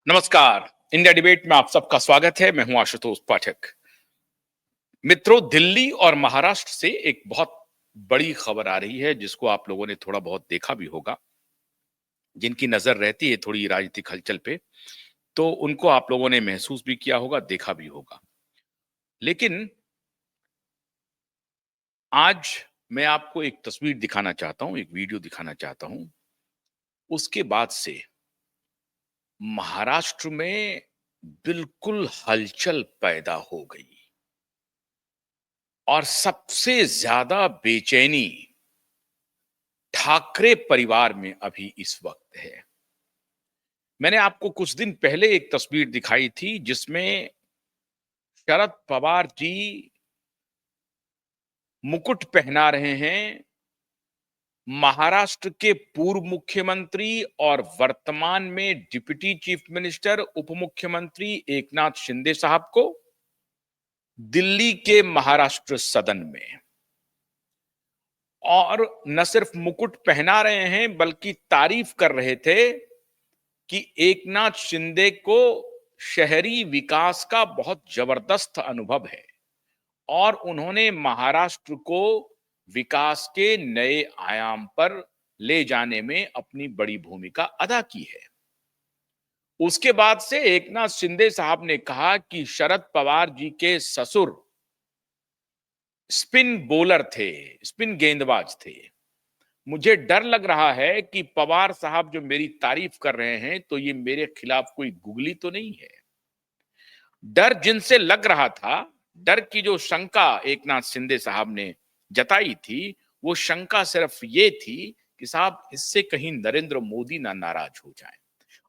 नमस्कार। India debate में आप सबका स्वागत है। मैं हूं आशुतोष पाठक। मित्रों, दिल्ली और महाराष्ट्र से एक बहुत बड़ी खबर आ रही है जिसको आप लोगों ने थोड़ा बहुत देखा भी होगा। जिनकी नजर रहती है थोड़ी राजनीतिक हलचल पे, तो उनको आप लोगों ने महसूस भी किया होगा, देखा भी होगा। लेकिन आज मैं आपको एक तस्वीर दिखाना चाहता हूं, एक वीडियो दिखाना चाहता हूं। उसके बाद से महाराष्ट्र में बिल्कुल हलचल पैदा हो गई और सबसे ज्यादा बेचैनी ठाकरे परिवार में अभी इस वक्त है। मैंने आपको कुछ दिन पहले एक तस्वीर दिखाई थी जिसमें शरद पवार जी मुकुट पहना रहे हैं महाराष्ट्र के पूर्व मुख्यमंत्री और वर्तमान में डिप्टी चीफ मिनिस्टर उप मुख्यमंत्री एकनाथ शिंदे साहब को दिल्ली के महाराष्ट्र सदन में। और न सिर्फ मुकुट पहना रहे हैं बल्कि तारीफ कर रहे थे कि एकनाथ शिंदे को शहरी विकास का बहुत जबरदस्त अनुभव है और उन्होंने महाराष्ट्र को विकास के नए आयाम पर ले जाने में अपनी बड़ी भूमिका अदा की है। उसके बाद से एकनाथ शिंदे साहब ने कहा कि शरद पवार जी के ससुर स्पिन बॉलर थे, स्पिन गेंदबाज थे। मुझे डर लग रहा है कि पवार साहब जो मेरी तारीफ कर रहे हैं तो ये मेरे खिलाफ कोई गुगली तो नहीं है। डर जिनसे लग रहा था, डर की जो शंका एकनाथ शिंदे साहब ने जताई थी, वो शंका सिर्फ ये थी कि साहब इससे कहीं नरेंद्र मोदी ना नाराज हो जाए।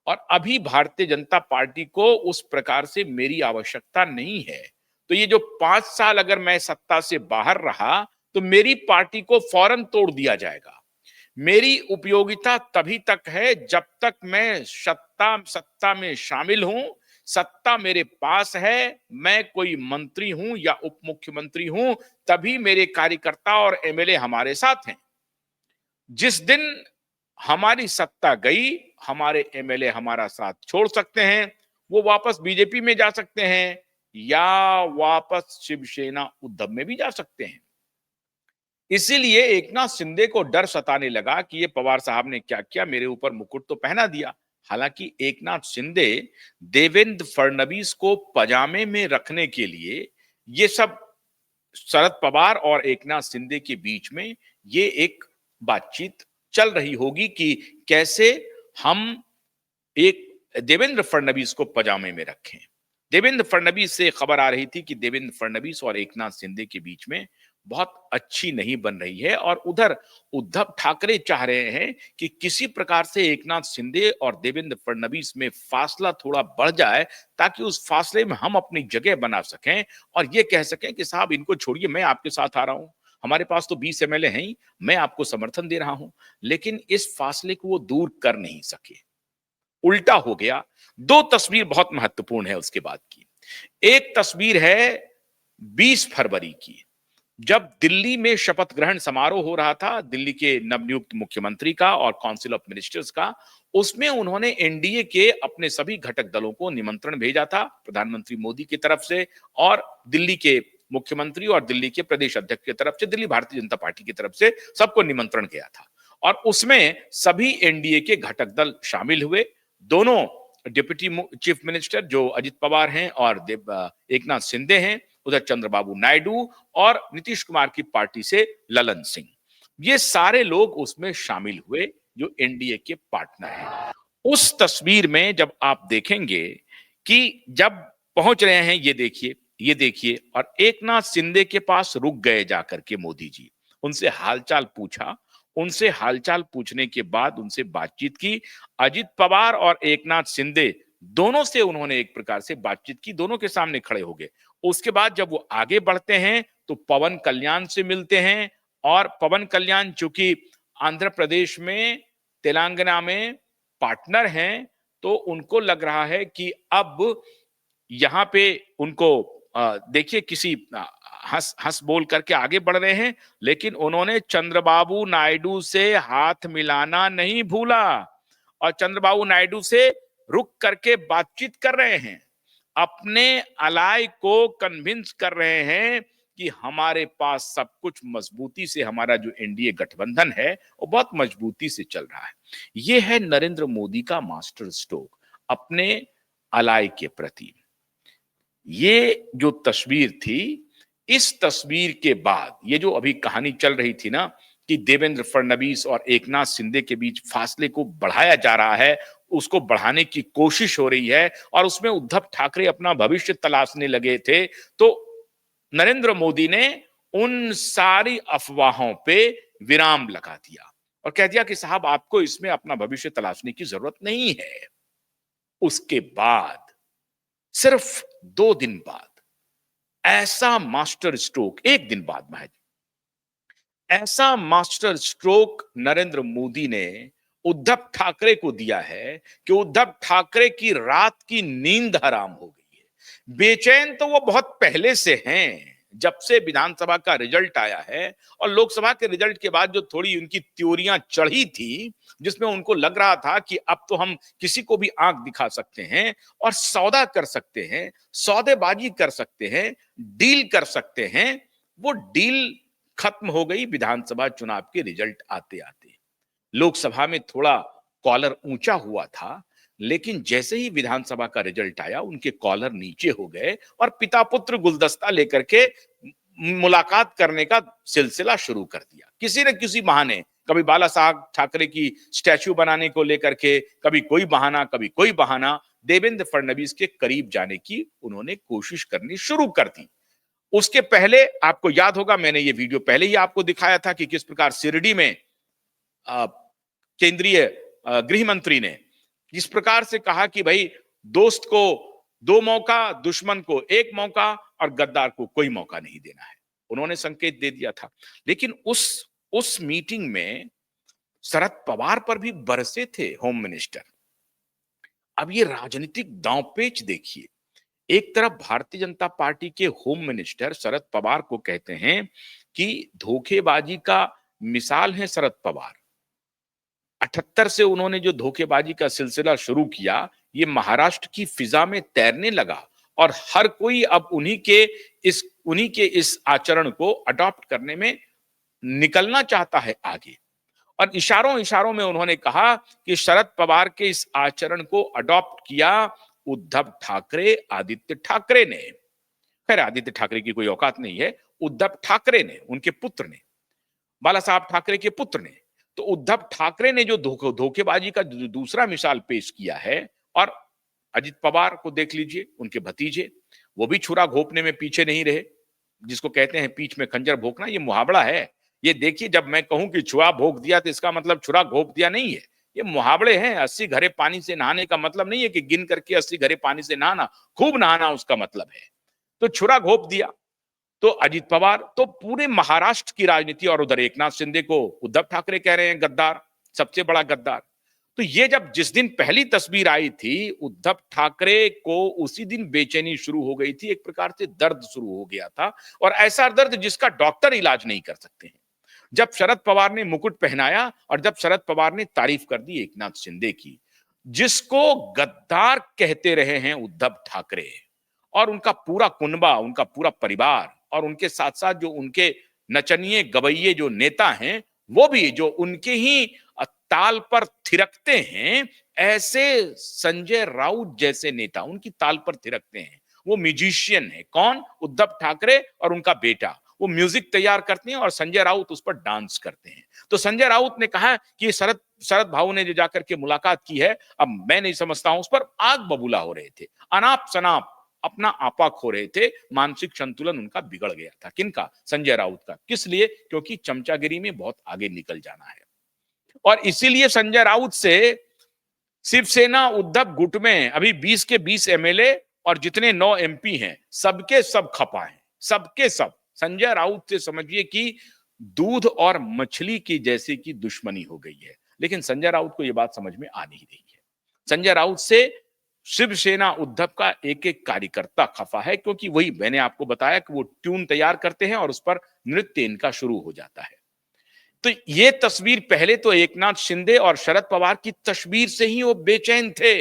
और अभी भारतीय जनता पार्टी को उस प्रकार से मेरी आवश्यकता नहीं है। तो ये जो 5 साल अगर मैं सत्ता से बाहर रहा तो मेरी पार्टी को फौरन तोड़ दिया जाएगा। मेरी उपयोगिता तभी तक है जब तक मैं सत्ता में शामिल हूं, सत्ता मेरे पास है, मैं कोई मंत्री हूं या उप मुख्यमंत्री हूं, तभी मेरे कार्यकर्ता और एमएलए हमारे साथ हैं। जिस दिन हमारी सत्ता गई, हमारे एमएलए हमारा साथ छोड़ सकते हैं, वो वापस बीजेपी में जा सकते हैं या वापस शिवसेना उद्धव में भी जा सकते हैं। इसीलिए एकनाथ शिंदे को डर सताने लगा कि ये पवार साहब ने क्या किया, मेरे ऊपर मुकुट तो पहना दिया। हालांकि एकनाथ शिंदे देवेंद्र फडणवीस को पजामे में रखने के लिए ये सब शरद पवार और एकनाथ शिंदे के बीच में ये एक बातचीत चल रही होगी कि कैसे हम एक देवेंद्र फडणवीस को पजामे में रखें। देवेंद्र फडणवीस से खबर आ रही थी कि देवेंद्र फडणवीस और एकनाथ शिंदे के बीच में बहुत अच्छी नहीं बन रही है और उधर उद्धव ठाकरे चाह रहे हैं कि किसी प्रकार से एकनाथ शिंदे और देवेंद्र फडणवीस में फासला थोड़ा बढ़ जाए ताकि उस फासले में हम अपनी जगह बना सकें और ये कह सकें कि साहब इनको छोड़िए, मैं आपके साथ आ रहा हूं, हमारे पास तो 20 एमएलए हैं ही, मैं आपको समर्थन दे रहा हूं। लेकिन इस फासले को वो दूर कर नहीं सके, उल्टा हो गया। दो तस्वीर बहुत महत्वपूर्ण है उसके बाद की। एक तस्वीर है 20 फरवरी की, जब दिल्ली में शपथ ग्रहण समारोह हो रहा था दिल्ली के नवनियुक्त मुख्यमंत्री का और काउंसिल ऑफ मिनिस्टर्स का। उसमें उन्होंने एनडीए के अपने सभी घटक दलों को निमंत्रण भेजा था, प्रधानमंत्री मोदी की तरफ से और दिल्ली के मुख्यमंत्री और दिल्ली के प्रदेश अध्यक्ष की तरफ से, दिल्ली भारतीय जनता पार्टी की तरफ से सबको निमंत्रण गया था। और उसमें सभी एनडीए के घटक दल शामिल हुए। दोनों डिप्टी चीफ मिनिस्टर जो अजित पवार हैं और एकनाथ शिंदे हैं, उधर चंद्रबाबू नायडू और नीतीश कुमार की पार्टी से ललन सिंह, ये सारे लोग उसमें शामिल हुए जो एनडीए के पार्टनर हैं। उस तस्वीर में जब आप देखेंगे कि जब पहुंच रहे हैं, ये देखिए, और एकनाथ शिंदे के पास रुक गए जाकर के मोदी जी, उनसे हालचाल पूछा। उनसे हालचाल पूछने के बाद उनसे बातचीत की। अजित पवार और एकनाथ शिंदे दोनों से उन्होंने एक प्रकार से बातचीत की, दोनों के सामने खड़े हो गए। उसके बाद जब वो आगे बढ़ते हैं तो पवन कल्याण से मिलते हैं और पवन कल्याण चूंकि आंध्र प्रदेश में, तेलंगाना में पार्टनर हैं, तो उनको लग रहा है कि अब यहां पे उनको देखिए किसी हंस हंस बोल करके आगे बढ़ रहे हैं, लेकिन उन्होंने चंद्रबाबू नायडू से हाथ मिलाना नहीं भूला और चंद्रबाबू नायडू से रुक करके बातचीत कर रहे हैं, अपने अलाय को कन्विंस कर रहे हैं कि हमारे पास सब कुछ मजबूती से, हमारा जो एनडीए गठबंधन है वो बहुत मजबूती से चल रहा है। ये है नरेंद्र मोदी का मास्टर स्ट्रोक अपने अलाय के प्रति। ये जो तस्वीर थी, इस तस्वीर के बाद ये जो अभी कहानी चल रही थी ना कि देवेंद्र फडणवीस और एकनाथ शिंदे के बीच फासले को बढ़ाया जा रहा है, उसको बढ़ाने की कोशिश हो रही है और उसमें उद्धव ठाकरे अपना भविष्य तलाशने लगे थे, तो नरेंद्र मोदी ने उन सारी अफवाहों पे विराम लगा दिया और कह दिया कि साहब आपको इसमें अपना भविष्य तलाशने की जरूरत नहीं है। उसके बाद सिर्फ 2 दिन बाद ऐसा मास्टर स्ट्रोक, एक दिन बाद महज ऐसा मास्टर स्ट्रोक नरेंद्र मोदी ने उद्धव ठाकरे को दिया है कि उद्धव ठाकरे की रात की नींद हराम हो गई है। बेचैन तो वो बहुत पहले से हैं, जब से विधानसभा का रिजल्ट आया है और लोकसभा के रिजल्ट के बाद जो थोड़ी उनकी त्योरियां चढ़ी थी, जिसमें उनको लग रहा था कि अब तो हम किसी को भी आंख दिखा सकते हैं और सौदा कर सकते हैं, सौदेबाजी कर सकते हैं, डील कर सकते हैं, वो डील खत्म हो गई विधानसभा चुनाव के रिजल्ट आते आते। लोकसभा में थोड़ा कॉलर ऊंचा हुआ था, लेकिन जैसे ही विधानसभा का रिजल्ट आया उनके कॉलर नीचे हो गए और पिता पुत्र गुलदस्ता लेकर के मुलाकात करने का सिलसिला शुरू कर दिया। किसी न किसी बहाने, कभी बाला साहब ठाकरे की स्टैच्यू बनाने को लेकर के, कभी कोई बहाना, कभी कोई बहाना, देवेंद्र फडणवीस के करीब जाने की उन्होंने कोशिश करनी शुरू कर दी। उसके पहले आपको याद होगा, मैंने ये वीडियो पहले ही आपको दिखाया था कि किस प्रकार शिरडी में केंद्रीय गृह मंत्री ने इस प्रकार से कहा कि भाई दोस्त को 2 मौका, दुश्मन को 1 मौका और गद्दार को कोई मौका नहीं देना है। उन्होंने संकेत दे दिया था। लेकिन उस मीटिंग में शरद पवार पर भी बरसे थे होम मिनिस्टर। अब ये राजनीतिक दांवपेच देखिए, एक तरफ भारतीय जनता पार्टी के होम मिनिस्टर शरद पवार को कहते हैं कि धोखेबाजी का मिसाल है शरद पवार। 78 से उन्होंने जो धोखेबाजी का सिलसिला शुरू किया, ये महाराष्ट्र की फिजा में तैरने लगा और हर कोई अब उन्हीं के इस आचरण को अडॉप्ट करने में निकलना चाहता है आगे। और इशारों इशारों में उन्होंने कहा कि शरद पवार के इस आचरण को अडॉप्ट किया उद्धव ठाकरे, आदित्य ठाकरे ने। खैर आदित्य ठाकरे की कोई औकात नहीं है, उद्धव ठाकरे ने, उनके पुत्र ने, बाला साहब ठाकरे के पुत्र ने। तो उद्धव ठाकरे ने जो धोखेबाजी का दूसरा मिसाल पेश किया है। और अजित पवार को देख लीजिए, उनके भतीजे, वो भी छुरा घोंपने में पीछे नहीं रहे। जिसको कहते हैं पीठ में खंजर भोंकना, ये मुहावरा है। ये देखिए, जब मैं कहूं कि छुरा भोंक दिया तो इसका मतलब छुरा घोंप दिया नहीं है, ये मुहावरे हैं। 80 घड़े पानी से नहाने का मतलब नहीं है कि गिन करके 80 घड़े पानी से नहाना, खूब नहाना उसका मतलब है। तो छुरा घोंप दिया तो अजित पवार, तो पूरे महाराष्ट्र की राजनीति, और उधर एकनाथ शिंदे को उद्धव ठाकरे कह रहे हैं गद्दार, सबसे बड़ा गद्दार। तो ये जब जिस दिन पहली तस्वीर आई थी, उद्धव ठाकरे को उसी दिन बेचैनी शुरू हो गई थी, एक प्रकार से दर्द शुरू हो गया था, और ऐसा दर्द जिसका डॉक्टर इलाज नहीं कर सकते हैं। जब शरद पवार ने मुकुट पहनाया और जब शरद पवार ने तारीफ कर दी एकनाथ शिंदे की, जिसको गद्दार कहते रहे हैं उद्धव ठाकरे और उनका पूरा कुनबा, उनका पूरा परिवार, और उनके साथ साथ जो उनके नचनिए गवैये जो नेता हैं, वो भी जो उनके ही ताल पर थिरकते हैं, ऐसे संजय राउत जैसे नेता उनकी ताल पर थिरकते हैं। वो म्यूजिशियन है। कौन? उद्धव ठाकरे और उनका बेटा। वो म्यूजिक तैयार करते हैं और संजय राउत उस पर डांस करते हैं। तो संजय राउत ने कहा कि शरद भाऊ ने जो जाकर के मुलाकात की है, अब मैं नहीं समझता हूं, उस पर आग बबूला हो रहे थे, अनाप शनाप अपना आपा खो रहे थे, मानसिक संतुलन उनका बिगड़ गया था। किनका? संजय राउत का। किस लिए? क्योंकि चमचागिरी में बहुत आगे निकल जाना है। और इसीलिए संजय राउत से शिवसेना उद्धव गुट में अभी 20 के 20 एमएलए और जितने 9 एमपी हैं, सबके सब खपा हैं, सबके सब। संजय राउत से समझिए कि दूध और मछली की जैसे की दुश्मनी हो गई है। लेकिन संजय राउत को यह बात समझ में आ नहीं रही है। संजय राउत से शिवसेना उद्धव का एक एक कार्यकर्ता खफा है, क्योंकि वही मैंने आपको बताया कि वो ट्यून तैयार करते हैं और उस पर नृत्य इनका शुरू हो जाता है। तो ये तस्वीर, पहले तो एकनाथ शिंदे और शरद पवार की तस्वीर से ही वो बेचैन थे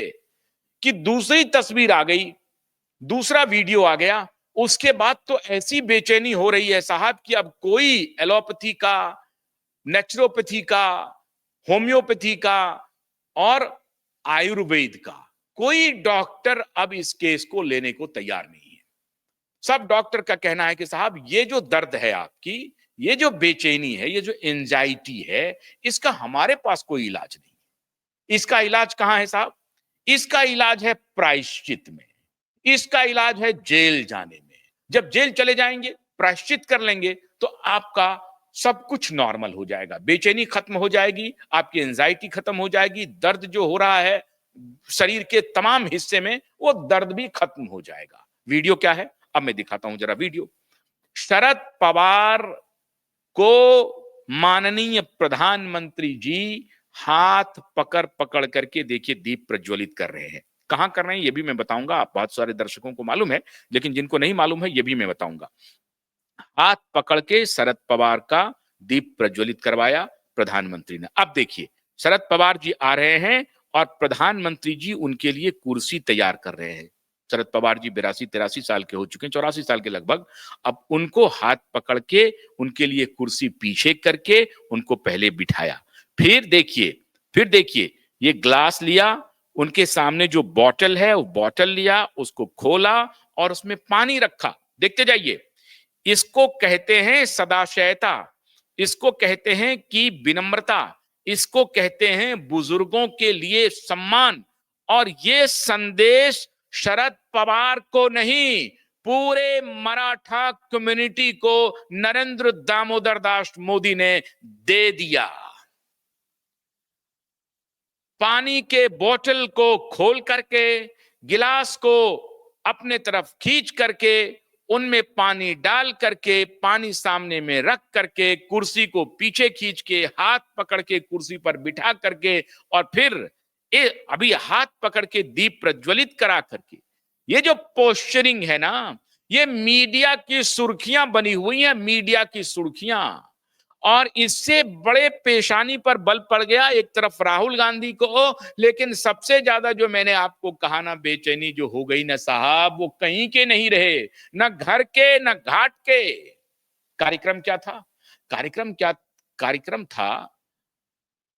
कि दूसरी तस्वीर आ गई, दूसरा वीडियो आ गया, उसके बाद तो ऐसी बेचैनी हो रही है साहब कि अब कोई एलोपैथी का, नेचुरोपैथी का, होम्योपैथी का और आयुर्वेद का कोई डॉक्टर अब इस केस को लेने को तैयार नहीं है। सब डॉक्टर का कहना है कि साहब ये जो दर्द है आपकी, ये जो बेचैनी है, ये जो एंजाइटी है, इसका हमारे पास कोई इलाज नहीं। इसका इलाज कहां है साहब? इसका इलाज है प्रायश्चित में, इसका इलाज है जेल जाने में। जब जेल चले जाएंगे, प्रायश्चित कर लेंगे, तो आपका सब कुछ नॉर्मल हो जाएगा, बेचैनी खत्म हो जाएगी, आपकी एंजाइटी खत्म हो जाएगी, दर्द जो हो रहा है शरीर के तमाम हिस्से में, वो दर्द भी खत्म हो जाएगा। वीडियो क्या है अब मैं दिखाता हूं जरा वीडियो। शरद पवार को माननीय प्रधानमंत्री जी हाथ पकड़ पकड़ करके देखिए दीप प्रज्वलित कर रहे हैं। कहां कर रहे हैं ये भी मैं बताऊंगा, आप बहुत सारे दर्शकों को मालूम है, लेकिन जिनको नहीं मालूम है ये भी मैं बताऊंगा। हाथ पकड़ के शरद पवार का दीप प्रज्वलित करवाया प्रधानमंत्री ने। अब देखिए शरद पवार जी आ रहे हैं और प्रधानमंत्री जी उनके लिए कुर्सी तैयार कर रहे हैं। शरद पवार जी 82-83 साल के हो चुके हैं, 84 साल के लगभग। अब उनको हाथ पकड़ के उनके लिए कुर्सी पीछे करके उनको पहले बिठाया। फिर देखिए ये ग्लास लिया, उनके सामने जो बॉटल है वो बॉटल लिया, उसको खोला और उसमें पानी रखा। देखते जाइए, इसको कहते हैं सदाशयता, इसको कहते हैं कि विनम्रता, इसको कहते हैं बुजुर्गों के लिए सम्मान। और ये संदेश शरद पवार को नहीं, पूरे मराठा कम्युनिटी को नरेंद्र दामोदर दास मोदी ने दे दिया। पानी के बोतल को खोल करके, गिलास को अपने तरफ खींच करके, उनमें पानी डाल करके, पानी सामने में रख करके, कुर्सी को पीछे खींच के, हाथ पकड़ के कुर्सी पर बिठा करके, और फिर अभी हाथ पकड़ के दीप प्रज्वलित करा करके, ये जो पोस्चरिंग है ना, ये मीडिया की सुर्खियां बनी हुई हैं, मीडिया की सुर्खियां। और इससे बड़े पेशानी पर बल पड़ गया एक तरफ राहुल गांधी को, लेकिन सबसे ज्यादा जो मैंने आपको कहा ना बेचैनी जो हो गई ना साहब, वो कहीं के नहीं रहे, न घर के न घाट के। कार्यक्रम क्या था? कार्यक्रम था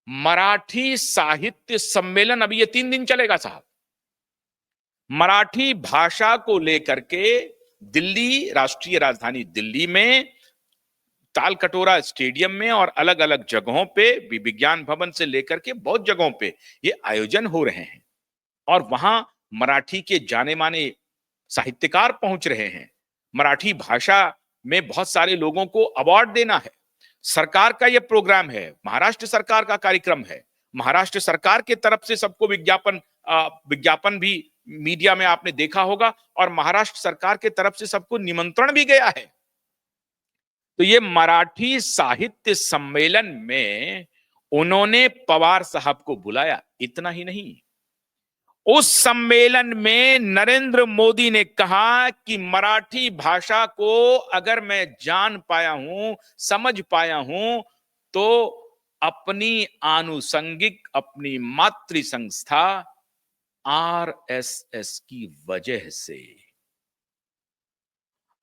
मराठी साहित्य सम्मेलन। अभी ये 3 दिन चलेगा साहब। मराठी भाषा को लेकर के दिल्ली, राष्ट्रीय राजधानी दिल्ली में, तालकटोरा स्टेडियम में और अलग अलग जगहों पे, विज्ञान भवन से लेकर के बहुत जगहों पे ये आयोजन हो रहे हैं। और वहां मराठी के जाने माने साहित्यकार पहुंच रहे हैं। मराठी भाषा में बहुत सारे लोगों को अवार्ड देना है। सरकार का यह प्रोग्राम है, महाराष्ट्र सरकार का कार्यक्रम है। महाराष्ट्र सरकार के तरफ से सबको विज्ञापन भी मीडिया में आपने देखा होगा, और महाराष्ट्र सरकार के तरफ से सबको निमंत्रण भी गया है। तो ये मराठी साहित्य सम्मेलन में उन्होंने पवार साहब को बुलाया। इतना ही नहीं, उस सम्मेलन में नरेंद्र मोदी ने कहा कि मराठी भाषा को अगर मैं जान पाया हूं, समझ पाया हूं, तो अपनी आनुषंगिक, अपनी मातृ संस्था आरएसएस की वजह से,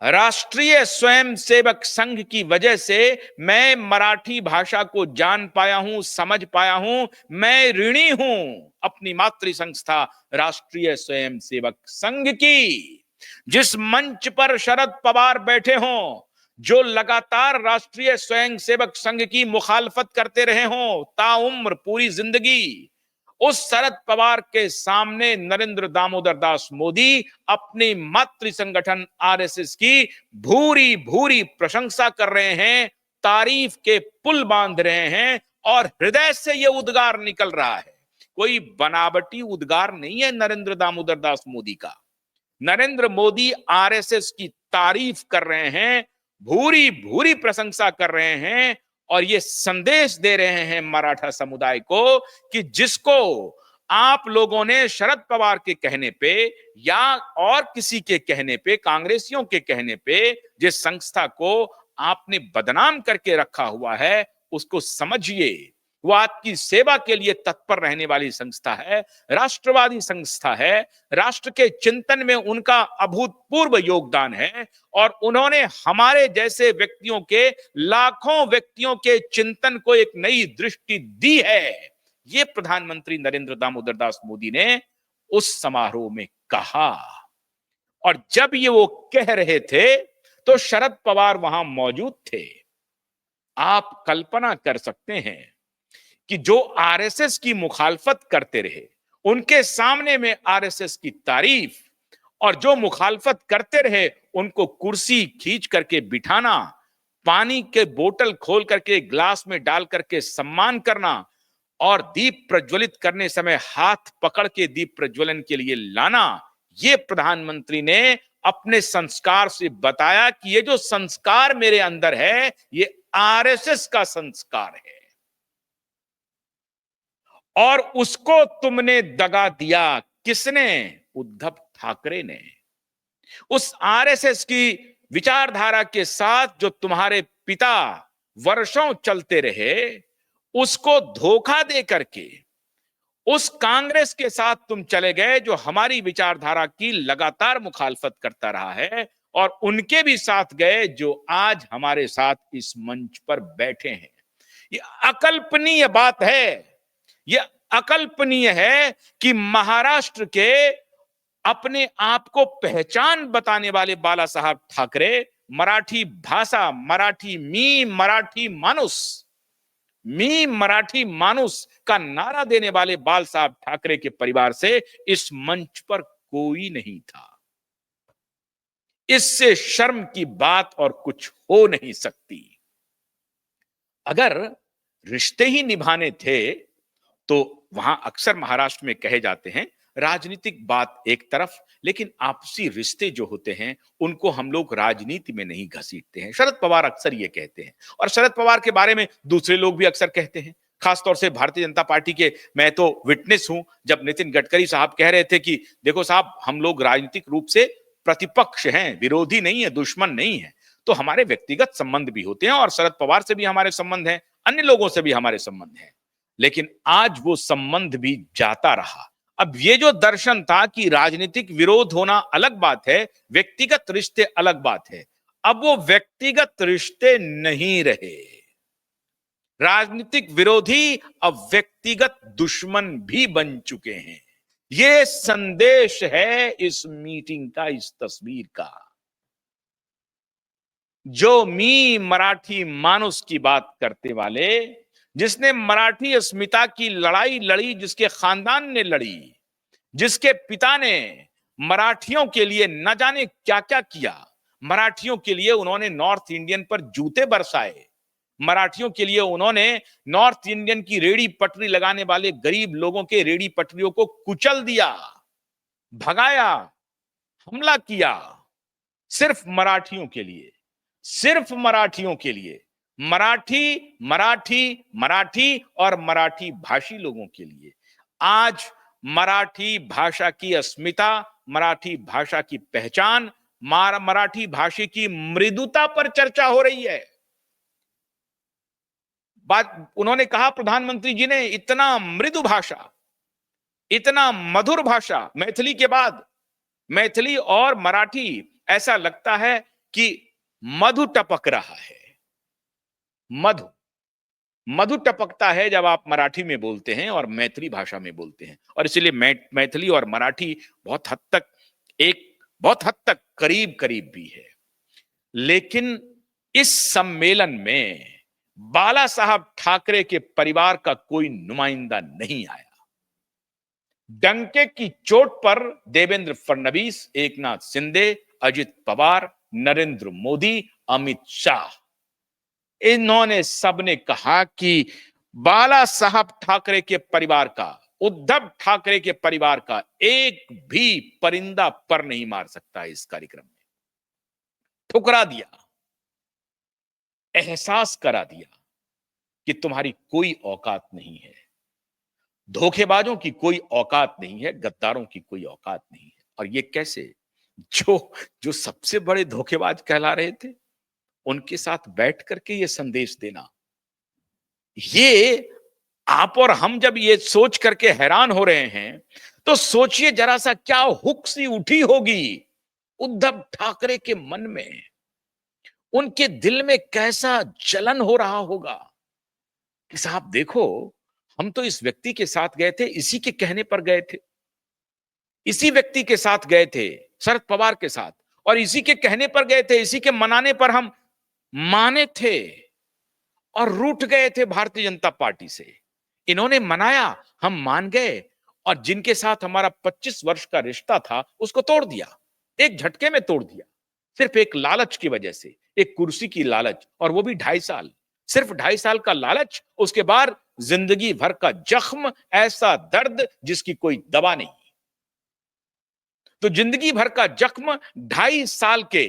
राष्ट्रीय स्वयंसेवक संघ की वजह से मैं मराठी भाषा को जान पाया हूं, समझ पाया हूं। मैं ऋणी हूं अपनी मातृ संस्था राष्ट्रीय स्वयंसेवक संघ की, जिस मंच पर शरद पवार बैठे हों, जो लगातार राष्ट्रीय स्वयंसेवक संघ की मुखालफत करते रहे हों ताउम्र पूरी जिंदगी। उस शरद पवार के सामने नरेंद्र दामोदर दास मोदी अपनी मातृ संगठन आरएसएस की भूरी भूरी प्रशंसा कर रहे हैं, तारीफ के पुल बांध रहे हैं, और हृदय से यह उद्गार निकल रहा है। कोई बनावटी उद्गार नहीं है नरेंद्र दामोदर दास मोदी का। नरेंद्र मोदी आरएसएस की तारीफ कर रहे हैं, भूरी भूरी प्रशंसा कर रहे हैं, और ये संदेश दे रहे हैं मराठा समुदाय को कि जिसको आप लोगों ने शरद पवार के कहने पे या और किसी के कहने पे, कांग्रेसियों के कहने पे, जिस संस्था को आपने बदनाम करके रखा हुआ है, उसको समझिए। वो आपकी सेवा के लिए तत्पर रहने वाली संस्था है, राष्ट्रवादी संस्था है, राष्ट्र के चिंतन में उनका अभूतपूर्व योगदान है और उन्होंने हमारे जैसे व्यक्तियों के, लाखों व्यक्तियों के चिंतन को एक नई दृष्टि दी है। ये प्रधानमंत्री नरेंद्र दामोदर दास मोदी ने उस समारोह में कहा। और जब ये वो कह रहे थे तो शरद पवार वहां मौजूद थे। आप कल्पना कर सकते हैं कि जो आरएसएस की मुखालफत करते रहे, उनके सामने में आरएसएस की तारीफ, और जो मुखालफत करते रहे उनको कुर्सी खींच करके बिठाना, पानी के बोतल खोल करके ग्लास में डाल करके सम्मान करना और दीप प्रज्वलित करने समय हाथ पकड़ के दीप प्रज्वलन के लिए लाना, ये प्रधानमंत्री ने अपने संस्कार से बताया कि ये जो संस्कार मेरे अंदर है ये आरएसएस का संस्कार है और उसको तुमने दगा दिया। किसने? उद्धव ठाकरे ने। उस आरएसएस की विचारधारा के साथ जो तुम्हारे पिता वर्षों चलते रहे, उसको धोखा दे करके उस कांग्रेस के साथ तुम चले गए जो हमारी विचारधारा की लगातार मुखालफत करता रहा है, और उनके भी साथ गए जो आज हमारे साथ इस मंच पर बैठे हैं। ये अकल्पनीय बात है। यह अकल्पनीय है कि महाराष्ट्र के अपने आप को पहचान बताने वाले बाला साहब ठाकरे, मराठी भाषा, मराठी मी मराठी मानुस का नारा देने वाले बाल साहब ठाकरे के परिवार से इस मंच पर कोई नहीं था। इससे शर्म की बात और कुछ हो नहीं सकती। अगर रिश्ते ही निभाने थे तो वहां अक्सर महाराष्ट्र में कहे जाते हैं, राजनीतिक बात एक तरफ, लेकिन आपसी रिश्ते जो होते हैं उनको हम लोग राजनीति में नहीं घसीटते हैं। शरद पवार अक्सर ये कहते हैं और शरद पवार के बारे में दूसरे लोग भी अक्सर कहते हैं, खासतौर से भारतीय जनता पार्टी के। मैं तो विटनेस हूं, जब नितिन गडकरी साहब कह रहे थे कि देखो साहब, हम लोग राजनीतिक रूप से प्रतिपक्ष हैं, विरोधी नहीं है, दुश्मन नहीं है, तो हमारे व्यक्तिगत संबंध भी होते हैं और शरद पवार से भी हमारे संबंध हैं, अन्य लोगों से भी हमारे संबंध हैं, लेकिन आज वो संबंध भी जाता रहा। अब ये जो दर्शन था कि राजनीतिक विरोध होना अलग बात है, व्यक्तिगत रिश्ते अलग बात है, अब वो व्यक्तिगत रिश्ते नहीं रहे। राजनीतिक विरोधी अब व्यक्तिगत दुश्मन भी बन चुके हैं। ये संदेश है इस मीटिंग का, इस तस्वीर का। जो मी मराठी मानुस की बात करते वाले, जिसने मराठी अस्मिता की लड़ाई लड़ी, जिसके खानदान ने लड़ी, जिसके पिता ने मराठियों के लिए न जाने क्या क्या किया, मराठियों के लिए उन्होंने नॉर्थ इंडियन पर जूते बरसाए, मराठियों के लिए उन्होंने नॉर्थ इंडियन की रेड़ी पटरी लगाने वाले गरीब लोगों के रेड़ी पटरियों को कुचल दिया, भगाया, हमला किया, सिर्फ मराठियों के लिए, सिर्फ मराठियों के लिए, मराठी मराठी मराठी और मराठी भाषी लोगों के लिए। आज मराठी भाषा की अस्मिता, मराठी भाषा की पहचान, मराठी भाषा की मृदुता पर चर्चा हो रही है। बात उन्होंने कहा, प्रधानमंत्री जी ने, इतना मृदु भाषा, इतना मधुर भाषा, मैथिली के बाद, मैथिली और मराठी ऐसा लगता है कि मधु टपक रहा है। मधु मधु टपकता है जब आप मराठी में बोलते हैं और मैथिली भाषा में बोलते हैं, और इसलिए मैथिली और मराठी बहुत हद तक करीब करीब भी है। लेकिन इस सम्मेलन में बाला साहब ठाकरे के परिवार का कोई नुमाइंदा नहीं आया। डंके की चोट पर देवेंद्र फडणवीस, एकनाथ शिंदे, अजित पवार, नरेंद्र मोदी, अमित शाह, इन्होंने सबने कहा कि बाला साहब ठाकरे के परिवार का, उद्धव ठाकरे के परिवार का एक भी परिंदा पर नहीं मार सकता इस कार्यक्रम में। ठुकरा दिया, एहसास करा दिया कि तुम्हारी कोई औकात नहीं है, धोखेबाजों की कोई औकात नहीं है, गद्दारों की कोई औकात नहीं है। और ये कैसे? जो सबसे बड़े धोखेबाज कहला रहे थे, उनके साथ बैठ करके ये संदेश देना, ये आप और हम जब ये सोच करके हैरान हो रहे हैं, तो सोचिए जरा सा क्या हुक सी उठी होगी उद्धव ठाकरे के मन में, उनके दिल में कैसा जलन हो रहा होगा कि साहब देखो, हम तो इस व्यक्ति के साथ गए थे, इसी के कहने पर गए थे, इसी व्यक्ति के साथ गए थे, शरद पवार के साथ, और इसी के कहने पर गए थे, इसी के मनाने पर हम माने थे और रूठ गए थे भारतीय जनता पार्टी से। इन्होंने मनाया, हम मान गए, और जिनके साथ हमारा 25 वर्ष का रिश्ता था उसको तोड़ दिया, एक झटके में तोड़ दिया, सिर्फ एक लालच की वजह से, एक कुर्सी की लालच, और वो भी 2.5 साल, सिर्फ 2.5 साल का लालच, उसके बाद जिंदगी भर का जख्म, ऐसा दर्द जिसकी कोई दवा नहीं। तो जिंदगी भर का जख्म, 2.5 साल के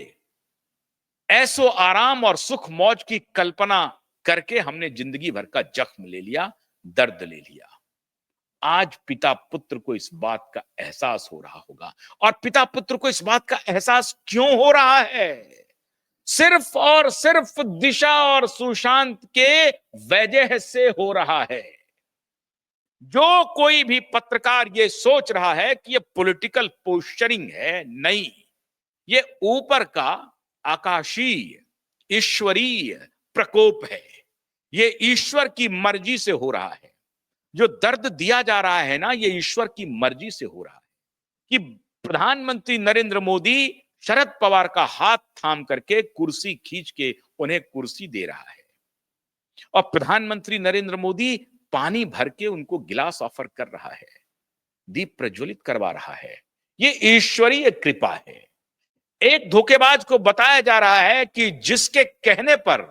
ऐसो आराम और सुख मौज की कल्पना करके हमने जिंदगी भर का जख्म ले लिया, दर्द ले लिया। आज पिता पुत्र को इस बात का एहसास हो रहा होगा, और पिता पुत्र को इस बात का एहसास क्यों हो रहा है? सिर्फ और सिर्फ दिशा और सुशांत के वजह से हो रहा है। जो कोई भी पत्रकार ये सोच रहा है कि ये पॉलिटिकल पोस्चरिंग है, नहीं, ये ऊपर का आकाशीय ईश्वरीय प्रकोप है। ये ईश्वर की मर्जी से हो रहा है। जो दर्द दिया जा रहा है ना, ये ईश्वर की मर्जी से हो रहा है कि प्रधानमंत्री नरेंद्र मोदी शरद पवार का हाथ थाम करके कुर्सी खींच के उन्हें कुर्सी दे रहा है, और प्रधानमंत्री नरेंद्र मोदी पानी भर के उनको गिलास ऑफर कर रहा है, दीप प्रज्वलित करवा रहा है। ये ईश्वरीय कृपा है। एक धोखेबाज को बताया जा रहा है कि जिसके कहने पर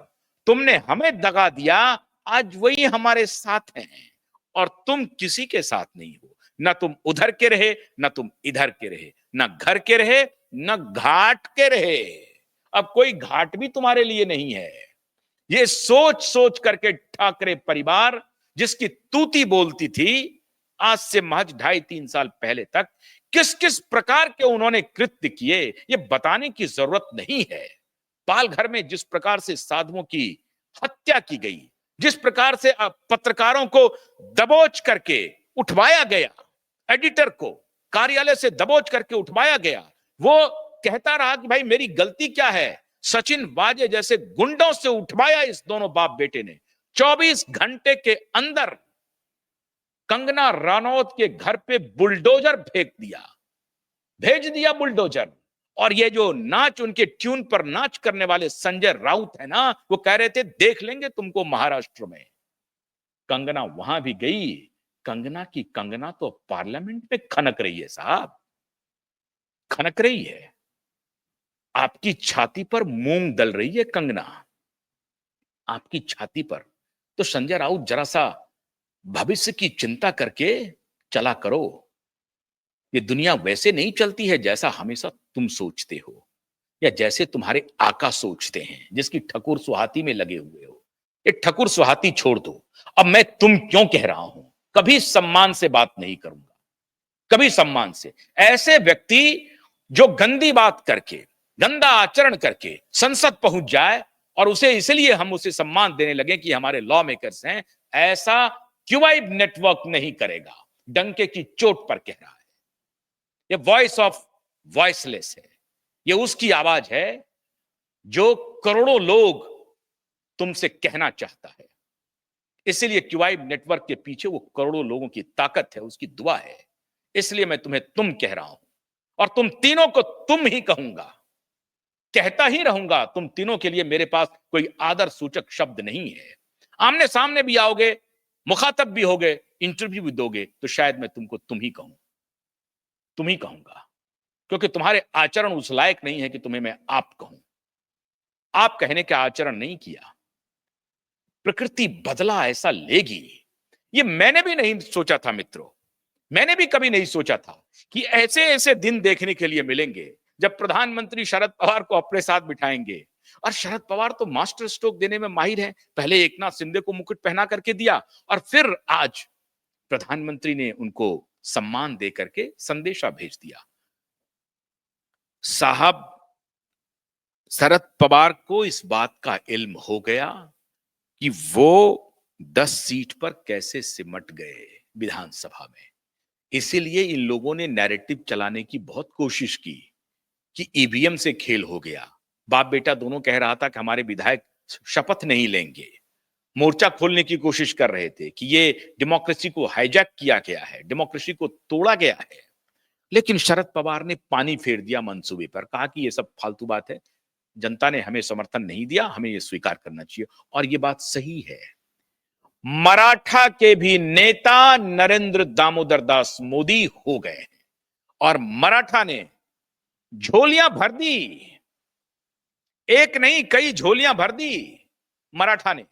तुमने हमें दगा दिया, आज वही हमारे साथ हैं, और तुम किसी के साथ नहीं हो। ना तुम उधर के रहे, ना तुम इधर के रहे, ना घर के रहे, ना घाट के रहे। अब कोई घाट भी तुम्हारे लिए नहीं है। ये सोच सोच करके ठाकरे परिवार, जिसकी तूती बोलती थी आज से महज 2.5-3 साल पहले तक, किस किस प्रकार के उन्होंने कृत्य किए, ये बताने की जरूरत नहीं है। पालघर में जिस प्रकार से साधुओं की हत्या की गई, जिस प्रकार से पत्रकारों को दबोच करके उठवाया गया, एडिटर को कार्यालय से दबोच करके उठवाया गया, वो कहता रहा कि भाई मेरी गलती क्या है, सचिन वाजे जैसे गुंडों से उठवाया इस दोनों बाप बेटे ने। 24 घंटे के अंदर कंगना रनौत के घर पे बुलडोजर फेंक दिया, भेज दिया बुलडोजर। और ये जो नाच, उनके ट्यून पर नाच करने वाले संजय राउत है ना, वो कह रहे थे देख लेंगे तुमको महाराष्ट्र में। कंगना वहां भी गई। कंगना की कंगना तो पार्लियामेंट में खनक रही है साहब, खनक रही है। आपकी छाती पर मूंग दल रही है कंगना, आपकी छाती पर। तो संजय राउत जरा सा भविष्य की चिंता करके चला करो। ये दुनिया वैसे नहीं चलती है जैसा हमेशा तुम सोचते हो, या जैसे तुम्हारे आका सोचते हैं, जिसकी ठकुर सुहाती में लगे हुए हो। ये ठकुर सुहाती छोड़ दो। अब मैं तुम क्यों कह रहा हूं, कभी सम्मान से बात नहीं करूंगा, कभी सम्मान से। ऐसे व्यक्ति जो गंदी बात करके, गंदा आचरण करके संसद पहुंच जाए, और उसे इसलिए हम उसे सम्मान देने लगे कि हमारे लॉ मेकर्स हैं, ऐसा क्यूबाइब नेटवर्क नहीं करेगा। डंके की चोट पर कह रहा है। ये वॉइस ऑफ वॉइसलेस है। ये उसकी आवाज है जो करोड़ों लोग तुमसे कहना चाहता है। इसलिए क्यूबाइब नेटवर्क के पीछे वो करोड़ों लोगों की ताकत है, उसकी दुआ है। इसलिए मैं तुम्हें तुम कह रहा हूं, और तुम तीनों को तुम ही कहूंगा, कहता ही रहूंगा। तुम तीनों के लिए मेरे पास कोई आदर सूचक शब्द नहीं है। आमने सामने भी आओगे, मुखातब भी होगे, इंटरव्यू भी दोगे, तो शायद मैं तुमको तुम ही कहूं, तुम ही कहूंगा, क्योंकि तुम्हारे आचरण उस लायक नहीं है कि तुम्हें मैं आप कहूं। आप कहने का आचरण नहीं किया। प्रकृति बदला ऐसा लेगी, ये मैंने भी नहीं सोचा था मित्रों। मैंने भी कभी नहीं सोचा था कि ऐसे ऐसे दिन देखने के लिए मिलेंगे जब प्रधानमंत्री शरद पवार को अपने साथ बिठाएंगे। और शरद पवार तो मास्टर स्ट्रोक देने में माहिर है। पहले एकनाथ शिंदे को मुकुट पहना करके दिया, और फिर आज प्रधानमंत्री ने उनको सम्मान दे करके संदेशा भेज दिया। साहब, शरद पवार को इस बात का इल्म हो गया कि वो 10 सीट पर कैसे सिमट गए विधानसभा में। इसीलिए इन लोगों ने नैरेटिव चलाने की बहुत कोशिश की कि ईवीएम से खेल हो गया। बाप बेटा दोनों कह रहा था कि हमारे विधायक शपथ नहीं लेंगे। मोर्चा खोलने की कोशिश कर रहे थे कि ये डेमोक्रेसी को हाईजैक किया गया है, डेमोक्रेसी को तोड़ा गया है। लेकिन शरद पवार ने पानी फेर दिया मंसूबे पर, कहा कि ये सब फालतू बात है, जनता ने हमें समर्थन नहीं दिया, हमें ये स्वीकार करना चाहिए। और ये बात सही है। मराठा के भी नेता नरेंद्र दामोदर दास मोदी हो गए हैं और मराठा ने झोलियां भर दी। एक नहीं, कई झोलियां भर दी मराठा ने।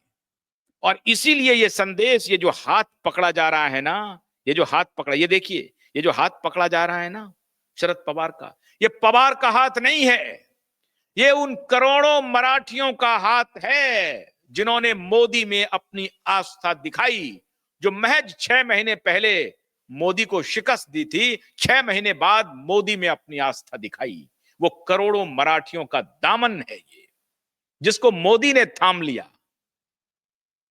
और इसीलिए ये संदेश, ये जो हाथ पकड़ा जा रहा है ना, ये जो हाथ पकड़ा, ये देखिए, ये जो हाथ पकड़ा जा रहा है ना शरद पवार का, ये पवार का हाथ नहीं है, ये उन करोड़ों मराठियों का हाथ है जिन्होंने मोदी में अपनी आस्था दिखाई। जो महज 6 महीने पहले मोदी को शिकस्त दी थी, 6 महीने बाद मोदी में अपनी आस्था दिखाई। वो करोड़ों मराठियों का दामन है ये, जिसको मोदी ने थाम लिया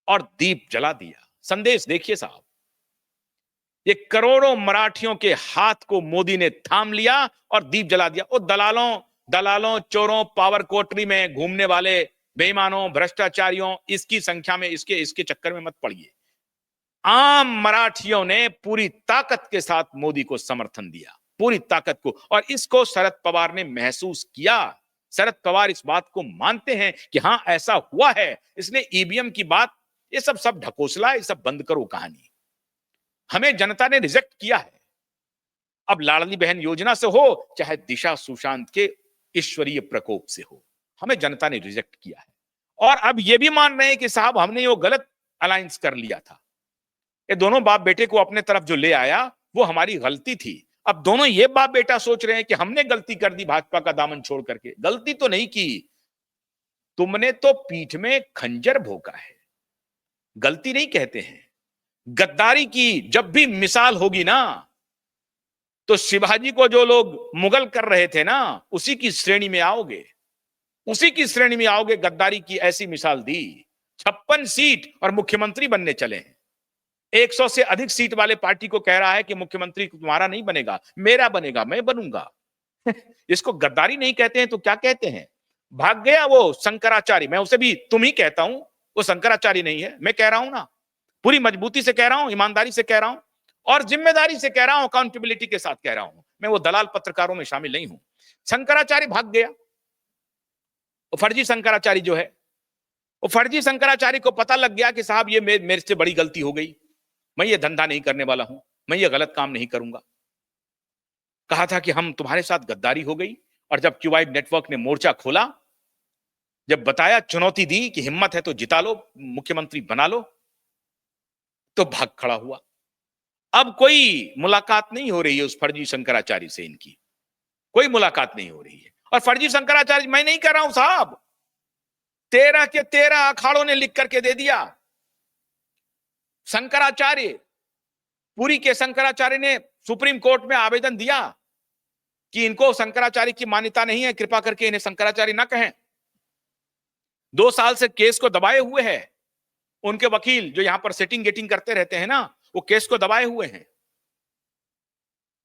और दीप जला दिया। संदेश देखिए साहब, ये करोड़ों मराठियों के हाथ को मोदी ने थाम लिया और दीप जला दिया। और दलालों, चोरों, पावर कोटरी में घूमने वाले बेईमानों, भ्रष्टाचारियों, इसकी संख्या में, इसके चक्कर में मत पड़िए। आम मराठियों ने पूरी ताकत के साथ मोदी को समर्थन दिया, पूरी ताकत को। और इसको शरद पवार ने महसूस किया। शरद पवार इस बात को मानते हैं कि हां ऐसा हुआ है, इसलिए ईवीएम की बात, ये सब ढकोसला, ये सब बंद करो कहानी। हमें जनता ने रिजेक्ट किया है। अब लाडली बहन योजना से हो, चाहे दिशा सुशांत के ईश्वरीय प्रकोप से हो, हमें जनता ने रिजेक्ट किया है। और अब ये भी मान रहे हैं कि साहब हमने वो गलत अलायंस कर लिया था, ये दोनों बाप बेटे को अपने तरफ जो ले आया वो हमारी गलती थी। अब दोनों ये बाप बेटा सोच रहे हैं कि हमने गलती कर दी भाजपा का दामन छोड़ करके। गलती तो नहीं की, तुमने तो पीठ में खंजर भोंका है। गलती नहीं कहते हैं। गद्दारी की जब भी मिसाल होगी ना, तो शिवाजी को जो लोग मुगल कर रहे थे ना, उसी की श्रेणी में आओगे, उसी की श्रेणी में आओगे। गद्दारी की ऐसी मिसाल दी, 56 सीट और मुख्यमंत्री बनने चले हैं। 100 से अधिक सीट वाले पार्टी को कह रहा है कि मुख्यमंत्री तुम्हारा नहीं बनेगा, मेरा बनेगा, मैं बनूंगा। इसको गद्दारी नहीं कहते हैं तो क्या कहते हैं? भाग गया वो शंकराचार्य, मैं उसे भी तुम ही कहता हूं, वो शंकराचार्य नहीं है, मैं कह रहा हूं ना, पूरी मजबूती से कह रहा हूं, ईमानदारी से कह रहा हूं और जिम्मेदारी से कह रहा हूं, अकाउंटेबिलिटी के साथ कह रहा हूं। मैं वो दलाल पत्रकारों में शामिल नहीं हूं। शंकराचार्य भाग गया, वो फर्जी शंकराचार्य जो है, वो फर्जी शंकराचार्य को पता लग गया कि साहब ये मेरे से बड़ी गलती हो गई, मैं ये धंधा नहीं करने वाला हूं, मैं ये गलत काम नहीं करूंगा। कहा था कि हम तुम्हारे साथ गद्दारी हो गई, और जब क्यूआइड नेटवर्क ने मोर्चा खोला, जब बताया, चुनौती दी कि हिम्मत है तो जिता लो, मुख्यमंत्री बना लो, तो भाग खड़ा हुआ। अब कोई मुलाकात नहीं हो रही है उस फर्जी शंकराचार्य से, इनकी कोई मुलाकात नहीं हो रही है। और फर्जी शंकराचार्य मैं नहीं कर रहा हूं साहब, 13 के 13 अखाड़ों ने लिख करके दे दिया। शंकराचार्य, पुरी के शंकराचार्य ने सुप्रीम कोर्ट में आवेदन दिया कि इनको शंकराचार्य की मान्यता नहीं है, कृपा करके इन्हें शंकराचार्य ना कहें। 2 साल से केस को दबाए हुए हैं। उनके वकील जो यहां पर सेटिंग गेटिंग करते रहते हैं ना, वो केस को दबाए हुए हैं।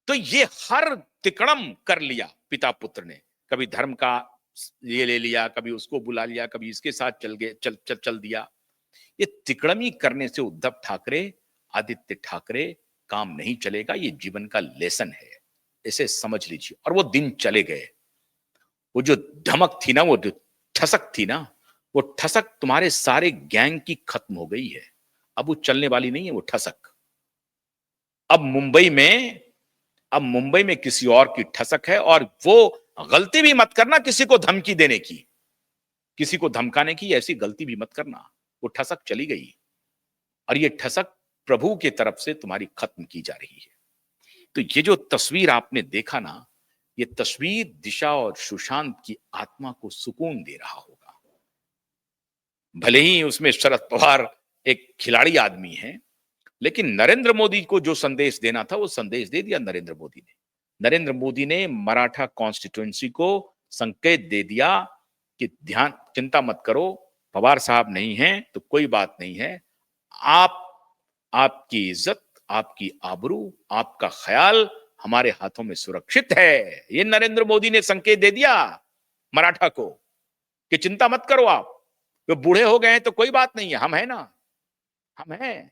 तो ये हर तिकड़म कर लिया पिता पुत्र ने, कभी धर्म का ये ले लिया, कभी उसको बुला लिया, कभी इसके साथ चल दिया। ये तिकड़मी करने से उद्धव ठाकरे, आदित्य ठाकरे, काम नहीं चलेगा। ये जीवन का लेसन है, इसे समझ लीजिए। और वो दिन चले गए। वो जो धमक थी ना, वो जो ठसक थी ना, वो ठसक तुम्हारे सारे गैंग की खत्म हो गई है। अब वो चलने वाली नहीं है वो ठसक। अब मुंबई में किसी और की ठसक है। और वो गलती भी मत करना किसी को धमकी देने की, किसी को धमकाने की, ऐसी गलती भी मत करना। वो ठसक चली गई और ये ठसक प्रभु की तरफ से तुम्हारी खत्म की जा रही है। तो ये जो तस्वीर आपने देखा ना, ये तस्वीर दिशा और सुशांत की आत्मा को सुकून दे रहा होगा। भले ही उसमें शरद पवार एक खिलाड़ी आदमी है, लेकिन नरेंद्र मोदी को जो संदेश देना था वो संदेश दे दिया नरेंद्र मोदी ने। नरेंद्र मोदी ने मराठा कॉन्स्टिट्यूएंसी को संकेत दे दिया कि ध्यान, चिंता मत करो, पवार साहब नहीं हैं तो कोई बात नहीं है, आप, आपकी इज्जत, आपकी आबरू, आपका ख्याल हमारे हाथों में सुरक्षित है। ये नरेंद्र मोदी ने संकेत दे दिया मराठा को कि चिंता मत करो आप, वो बूढ़े हो गए हैं तो कोई बात नहीं है, हम हैं ना, हम हैं।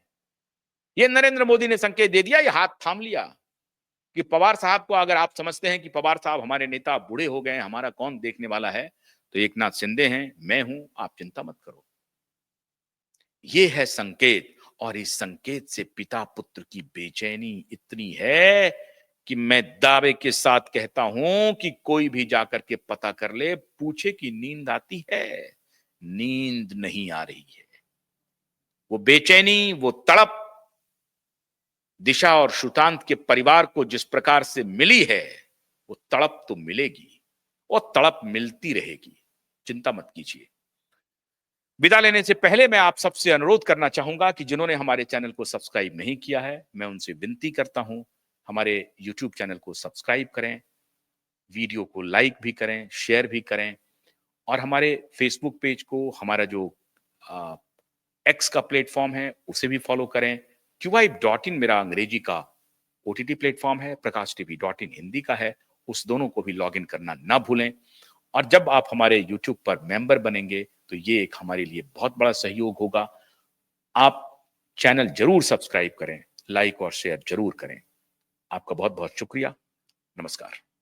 ये नरेंद्र मोदी ने संकेत दे दिया, ये हाथ थाम लिया कि पवार साहब को अगर आप समझते हैं कि पवार साहब हमारे नेता बूढ़े हो गए हैं, हमारा कौन देखने वाला है, तो एकनाथ शिंदे हैं, मैं हूं, आप चिंता मत करो। ये है संकेत, और इस संकेत से पिता पुत्र की बेचैनी इतनी है कि मैं दावे के साथ कहता हूं कि कोई भी जाकर के पता कर ले, पूछे कि नींद आती है, नींद नहीं आ रही है। वो बेचैनी, वो तड़प दिशा और सुशांत के परिवार को जिस प्रकार से मिली है, वो तड़प तो मिलेगी, वो तड़प मिलती रहेगी। चिंता मत कीजिए। विदा लेने से पहले मैं आप सबसे अनुरोध करना चाहूंगा कि जिन्होंने हमारे चैनल को सब्सक्राइब नहीं किया है, मैं उनसे विनती करता हूं, हमारे यूट्यूब चैनल को सब्सक्राइब करें, वीडियो को लाइक भी करें, शेयर भी करें, और हमारे फेसबुक पेज को, हमारा जो एक्स का प्लेटफॉर्म है, उसे भी फॉलो करें। QIB.in मेरा अंग्रेजी का OTT प्लेटफॉर्म है, प्रकाश TV.in हिंदी का है, उस दोनों को भी लॉग इन करना ना भूलें। और जब आप हमारे यूट्यूब पर मेंबर बनेंगे तो ये एक हमारे लिए बहुत बड़ा सहयोग होगा। आप चैनल जरूर सब्सक्राइब करें, लाइक और शेयर जरूर करें। आपका बहुत बहुत शुक्रिया। नमस्कार।